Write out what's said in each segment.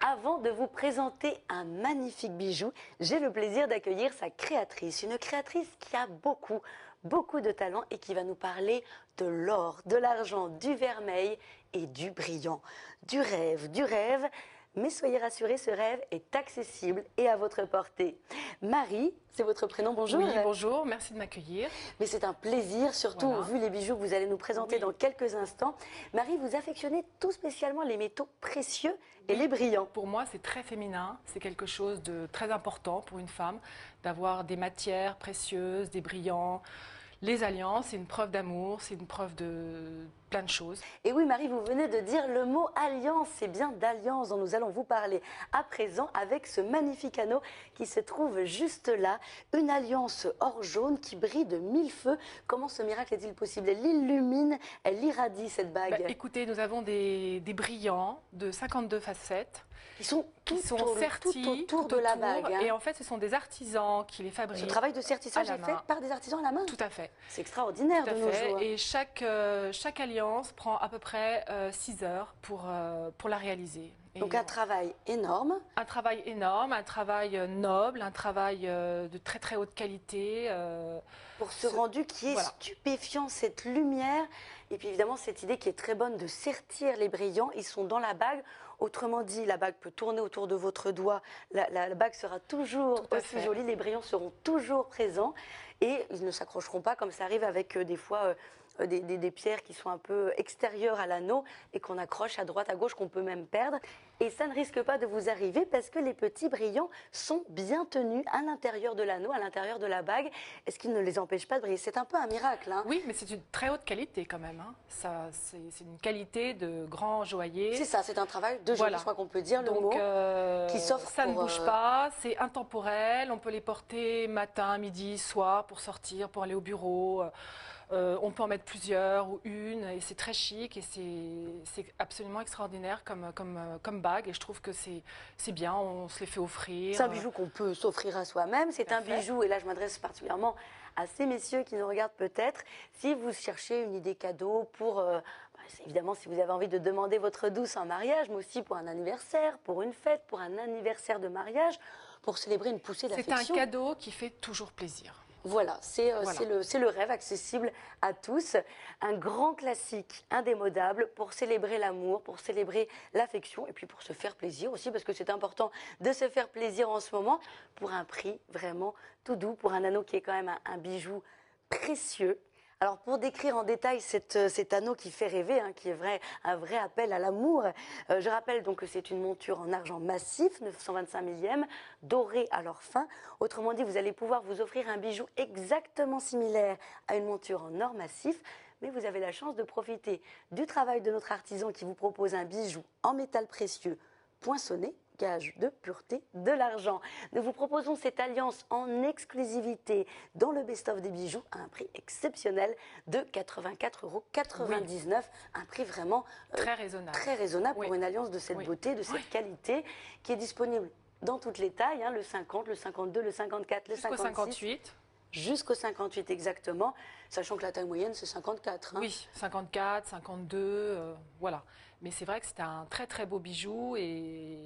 Avant de vous présenter un magnifique bijou, j'ai le plaisir d'accueillir sa créatrice. Une créatrice qui a beaucoup de talent et qui va nous parler de l'or, de l'argent, du vermeil et du brillant. Du rêve. Mais soyez rassurés, ce rêve est accessible et à votre portée. Marie, c'est votre prénom, bonjour. Oui, bonjour, merci de m'accueillir. Mais c'est un plaisir, surtout Voilà. vu les bijoux que vous allez nous présenter dans quelques instants. Marie, vous affectionnez tout spécialement les métaux précieux et les brillants. Pour moi, c'est très féminin, c'est quelque chose de très important pour une femme, d'avoir des matières précieuses, des brillants. Les alliances, c'est une preuve d'amour, c'est une preuve de plein de choses. Et oui, Marie, vous venez de dire le mot alliance. C'est bien d'alliance dont nous allons vous parler à présent avec ce magnifique anneau qui se trouve juste là. Une alliance or jaune qui brille de mille feux. Comment ce miracle est-il possible? Elle illumine, elle irradie cette bague. Écoutez, nous avons des brillants de 52 facettes. Ils sont tout autour de la bague. Et en fait, ce sont des artisans qui les fabriquent. Ce travail de sertissage est fait par des artisans à la main? Tout à fait. C'est extraordinaire de nos jours. Et chaque alliance prend à peu près 6 heures pour la réaliser. Donc un travail énorme. Un travail énorme, un travail noble, un travail de très très haute qualité. Pour ce rendu qui est stupéfiant, cette lumière. Et puis évidemment cette idée qui est très bonne de sertir les brillants. Ils sont dans la bague. Autrement dit, la bague peut tourner autour de votre doigt. La bague sera toujours aussi jolie. Les brillants seront toujours présents. Et ils ne s'accrocheront pas comme ça arrive avec des fois... Des pierres qui sont un peu extérieures à l'anneau et qu'on accroche à droite, à gauche, qu'on peut même perdre. Et ça ne risque pas de vous arriver parce que les petits brillants sont bien tenus à l'intérieur de l'anneau, à l'intérieur de la bague. Est-ce qu'ils ne les empêchent pas de briller? C'est un peu un miracle. Hein. Oui, mais c'est une très haute qualité quand même. Hein. C'est une qualité de grand joaillier. C'est ça, c'est un travail de génie, je crois qu'on peut dire le mot, qui s'offre ça ne bouge pas, c'est intemporel. On peut les porter matin, midi, soir pour sortir, pour aller au bureau. On peut en mettre plusieurs ou une et c'est très chic et c'est absolument extraordinaire comme bague et je trouve que c'est bien, on se les fait offrir. C'est un bijou qu'on peut s'offrir à soi-même, c'est un bijou, et là je m'adresse particulièrement à ces messieurs qui nous regardent peut-être, si vous cherchez une idée cadeau pour, évidemment si vous avez envie de demander votre douce en mariage, mais aussi pour un anniversaire, pour une fête, pour un anniversaire de mariage, pour célébrer une poussée d'affection. C'est un cadeau qui fait toujours plaisir. Voilà, c'est le rêve accessible à tous. Un grand classique indémodable pour célébrer l'amour, pour célébrer l'affection et puis pour se faire plaisir aussi parce que c'est important de se faire plaisir en ce moment pour un prix vraiment tout doux, pour un anneau qui est quand même un bijou précieux. Alors pour décrire en détail cet anneau qui fait rêver, hein, qui est un vrai appel à l'amour, je rappelle donc que c'est une monture en argent massif, 925 millième, doré à l'or fin. Autrement dit, vous allez pouvoir vous offrir un bijou exactement similaire à une monture en or massif, mais vous avez la chance de profiter du travail de notre artisan qui vous propose un bijou en métal précieux poinçonné, gage de pureté de l'argent. Nous vous proposons cette alliance en exclusivité dans le best-of des bijoux à un prix exceptionnel de 84,99 €. Un prix vraiment très raisonnable pour une alliance de cette beauté, de cette qualité, qui est disponible dans toutes les tailles, hein, le 50, le 52, le 54, le 56. 58. Jusqu'au 58 exactement, sachant que la taille moyenne c'est 54. Hein. Oui, 54, 52, voilà. Mais c'est vrai que c'est un très très beau bijou et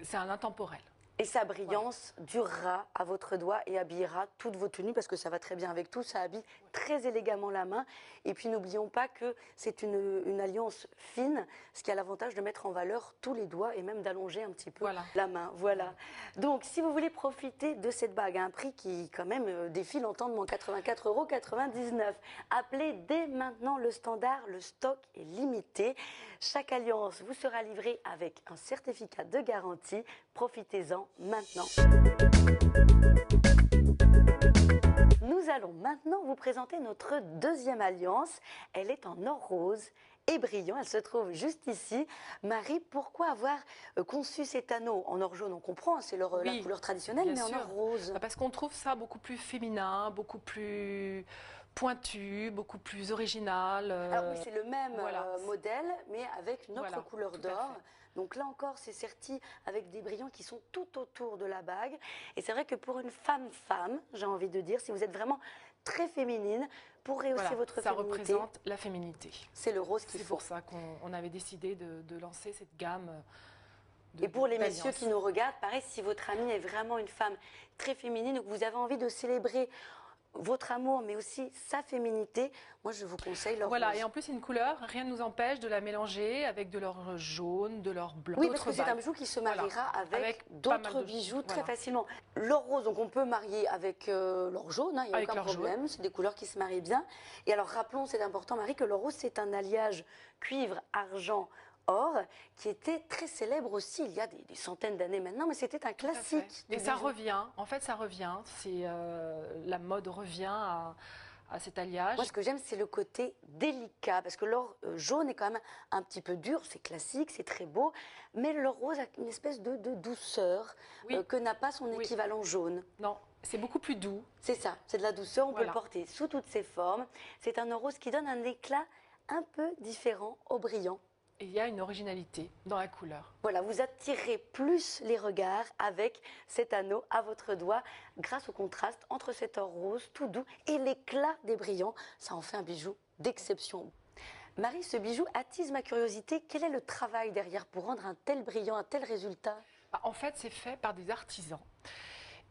c'est un intemporel. Et sa brillance durera à votre doigt et habillera toutes vos tenues parce que ça va très bien avec tout, ça habille très élégamment la main. Et puis n'oublions pas que c'est une alliance fine, ce qui a l'avantage de mettre en valeur tous les doigts et même d'allonger un petit peu la main. Voilà. Donc si vous voulez profiter de cette bague à un prix qui quand même défie l'entendement, 84,99 €, appelez dès maintenant le standard, le stock est limité. Chaque alliance vous sera livrée avec un certificat de garantie. Profitez-en maintenant. Nous allons maintenant vous présenter notre deuxième alliance. Elle est en or rose et brillant. Elle se trouve juste ici. Marie, pourquoi avoir conçu cet anneau en or jaune? On comprend, c'est la couleur traditionnelle, mais en or rose. Parce qu'on trouve ça beaucoup plus féminin, beaucoup plus pointu, beaucoup plus original. Alors oui, c'est le même modèle, mais avec une autre couleur d'or. Donc là encore, c'est serti avec des brillants qui sont tout autour de la bague. Et c'est vrai que pour une femme, j'ai envie de dire, si vous êtes vraiment très féminine, pour rehausser votre ça féminité. représente la féminité. C'est le rose qu'il faut. C'est pour ça qu'on avait décidé de lancer cette gamme. Et pour les messieurs qui nous regardent, pareil, si votre amie est vraiment une femme très féminine ou que vous avez envie de célébrer votre amour, mais aussi sa féminité, moi je vous conseille l'or voilà, rose. et en plus c'est une couleur, rien ne nous empêche de la mélanger avec de l'or jaune, de l'or blanc. Oui, parce que c'est un bijou qui se mariera avec d'autres bijoux très facilement. L'or rose, donc on peut marier avec l'or jaune, il n'y a aucun problème, c'est des couleurs qui se marient bien. Et alors rappelons, c'est important Marie, que l'or rose c'est un alliage cuivre, argent, or, qui était très célèbre aussi il y a des centaines d'années maintenant, mais c'était un classique. Et ça revient, en fait ça revient, la mode revient à cet alliage. Moi ce que j'aime c'est le côté délicat, parce que l'or jaune est quand même un petit peu dur, c'est classique, c'est très beau, mais l'or rose a une espèce de douceur que n'a pas son équivalent jaune. Non, c'est beaucoup plus doux. C'est ça, c'est de la douceur, on peut le porter sous toutes ses formes. C'est un or rose qui donne un éclat un peu différent au brillant. Et il y a une originalité dans la couleur. Voilà, vous attirez plus les regards avec cet anneau à votre doigt grâce au contraste entre cet or rose tout doux et l'éclat des brillants. Ça en fait un bijou d'exception. Marie, ce bijou attise ma curiosité. Quel est le travail derrière pour rendre un tel brillant, un tel résultat? En fait, c'est fait par des artisans.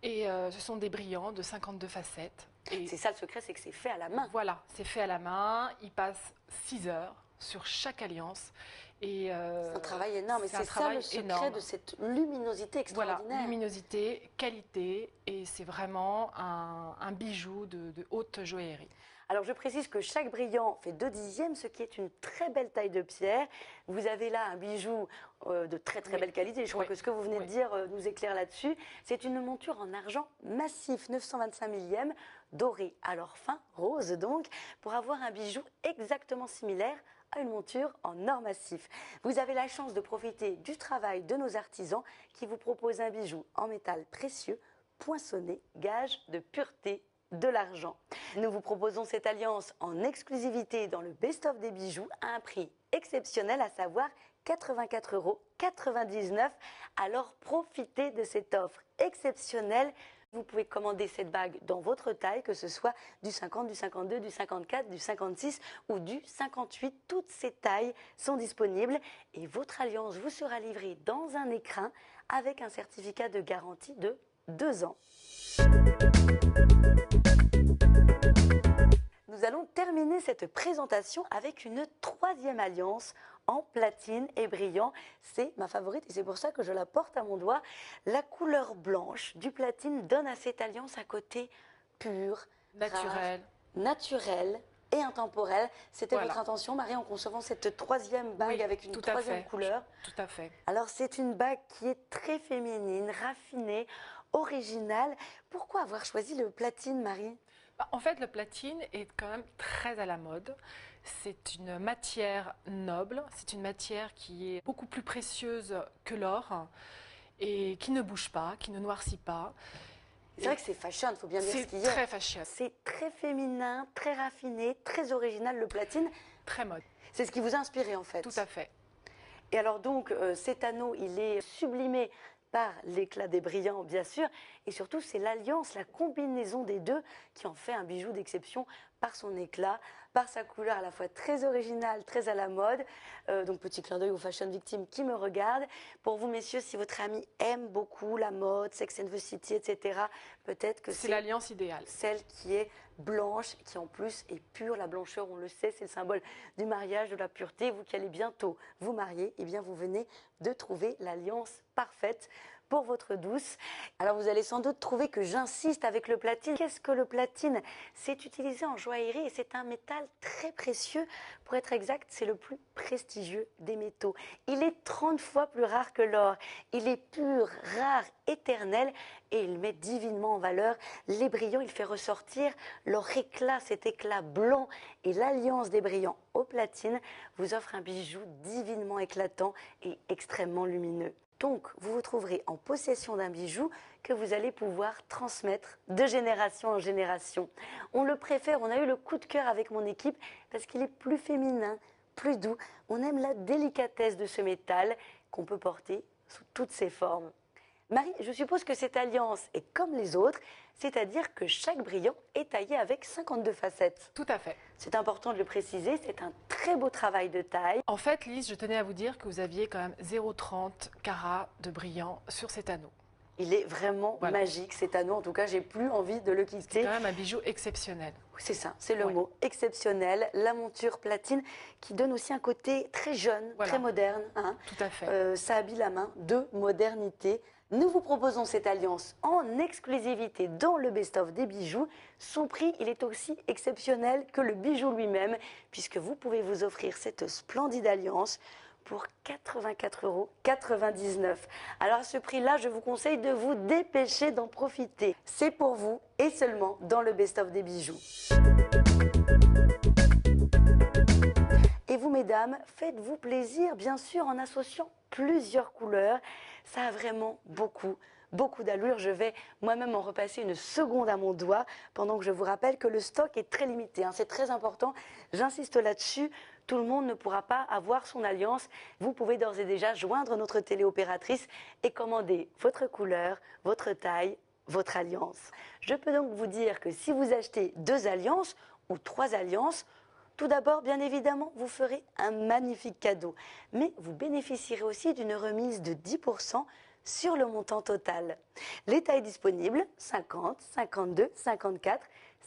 Et ce sont des brillants de 52 facettes. C'est ça le secret, c'est que c'est fait à la main. Voilà, c'est fait à la main. Ils passent 6 heures sur chaque alliance. C'est un travail énorme et c'est ça le secret de cette luminosité extraordinaire. Voilà, luminosité, qualité et c'est vraiment un bijou de haute joaillerie. Alors je précise que chaque brillant fait 2/10, ce qui est une très belle taille de pierre. Vous avez là un bijou de très belle qualité. Je crois que ce que vous venez de dire nous éclaire là-dessus. C'est une monture en argent massif, 925 millième, doré, alors fin, rose donc, pour avoir un bijou exactement similaire à une monture en or massif. Vous avez la chance de profiter du travail de nos artisans qui vous proposent un bijou en métal précieux, poinçonné, gage de pureté de l'argent. Nous vous proposons cette alliance en exclusivité dans le best-of des bijoux à un prix exceptionnel, à savoir 84,99 €. Alors profitez de cette offre exceptionnelle. Vous pouvez commander cette bague dans votre taille, que ce soit du 50, du 52, du 54, du 56 ou du 58. Toutes ces tailles sont disponibles et votre alliance vous sera livrée dans un écrin avec un certificat de garantie de 2 ans. Nous allons terminer cette présentation avec une troisième alliance en platine et brillant. C'est ma favorite et c'est pour ça que je la porte à mon doigt. La couleur blanche du platine donne à cette alliance un côté pur, naturel, naturel et intemporel. C'était votre intention, Marie, en concevant cette troisième bague avec une troisième couleur. Tout à fait. Alors c'est une bague qui est très féminine, raffinée, originale. Pourquoi avoir choisi le platine, Marie ? En fait, le platine est quand même très à la mode. C'est une matière noble, c'est une matière qui est beaucoup plus précieuse que l'or et qui ne bouge pas, qui ne noircit pas. C'est vrai que c'est fashion, il faut bien dire ce qu'il y a. C'est très fashion. C'est très féminin, très raffiné, très original, le platine. Très mode. C'est ce qui vous a inspiré en fait. Tout à fait. Et alors donc, cet anneau, il est sublimé par l'éclat des brillants, bien sûr, et surtout, c'est l'alliance, la combinaison des deux qui en fait un bijou d'exception par son éclat, par sa couleur à la fois très originale, très à la mode. Donc, petit clin d'œil aux fashion victimes qui me regardent. Pour vous, messieurs, si votre ami aime beaucoup la mode, Sex and the City, etc., peut-être que c'est l'alliance idéale. Celle qui est blanche, qui en plus est pure. La blancheur, on le sait, c'est le symbole du mariage, de la pureté. Vous qui allez bientôt vous marier, eh bien, vous venez de trouver l'alliance parfaite pour votre douce. Alors vous allez sans doute trouver que j'insiste avec le platine. Qu'est-ce que le platine? C'est utilisé en joaillerie et c'est un métal très précieux. Pour être exact, c'est le plus prestigieux des métaux. Il est 30 fois plus rare que l'or. Il est pur, rare, éternel et il met divinement en valeur les brillants. Il fait ressortir leur éclat, cet éclat blanc, et l'alliance des brillants au platine vous offre un bijou divinement éclatant et extrêmement lumineux. Donc, vous vous trouverez en possession d'un bijou que vous allez pouvoir transmettre de génération en génération. On le préfère, on a eu le coup de cœur avec mon équipe parce qu'il est plus féminin, plus doux. On aime la délicatesse de ce métal qu'on peut porter sous toutes ses formes. Marie, je suppose que cette alliance est comme les autres, c'est-à-dire que chaque brillant est taillé avec 52 facettes. Tout à fait. C'est important de le préciser, c'est un très beau travail de taille. En fait, Lise, je tenais à vous dire que vous aviez quand même 0,30 carats de brillant sur cet anneau. Il est vraiment magique cet anneau, en tout cas j'ai plus envie de le quitter. C'est quand même un bijou exceptionnel. C'est ça, c'est le mot, exceptionnel. La monture platine qui donne aussi un côté très jeune, très moderne. Hein. Tout à fait. Ça habille la main de modernité. Nous vous proposons cette alliance en exclusivité dans le best-of des bijoux. Son prix, il est aussi exceptionnel que le bijou lui-même, puisque vous pouvez vous offrir cette splendide alliance pour 84,99 €. Alors à ce prix-là, je vous conseille de vous dépêcher d'en profiter. C'est pour vous et seulement dans le best-of des bijoux. Et vous, mesdames, faites-vous plaisir, bien sûr, en associant plusieurs couleurs. Ça a vraiment beaucoup d'allure. Je vais moi-même en repasser une seconde à mon doigt pendant que je vous rappelle que le stock est très limité. Hein. C'est très important, j'insiste là-dessus. Tout le monde ne pourra pas avoir son alliance. Vous pouvez d'ores et déjà joindre notre téléopératrice et commander votre couleur, votre taille, votre alliance. Je peux donc vous dire que si vous achetez 2 alliances ou 3 alliances, tout d'abord, bien évidemment, vous ferez un magnifique cadeau. Mais vous bénéficierez aussi d'une remise de 10% sur le montant total. Les tailles disponibles, 50, 52, 54,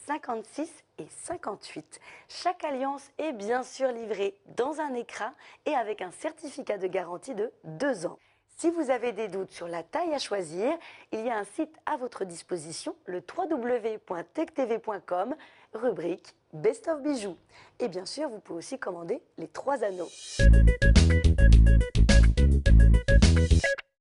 56 et 58. Chaque alliance est bien sûr livrée dans un écrin et avec un certificat de garantie de 2 ans. Si vous avez des doutes sur la taille à choisir, il y a un site à votre disposition, le www.techtv.com, rubrique Best of Bijoux. Et bien sûr, vous pouvez aussi commander les 3 anneaux.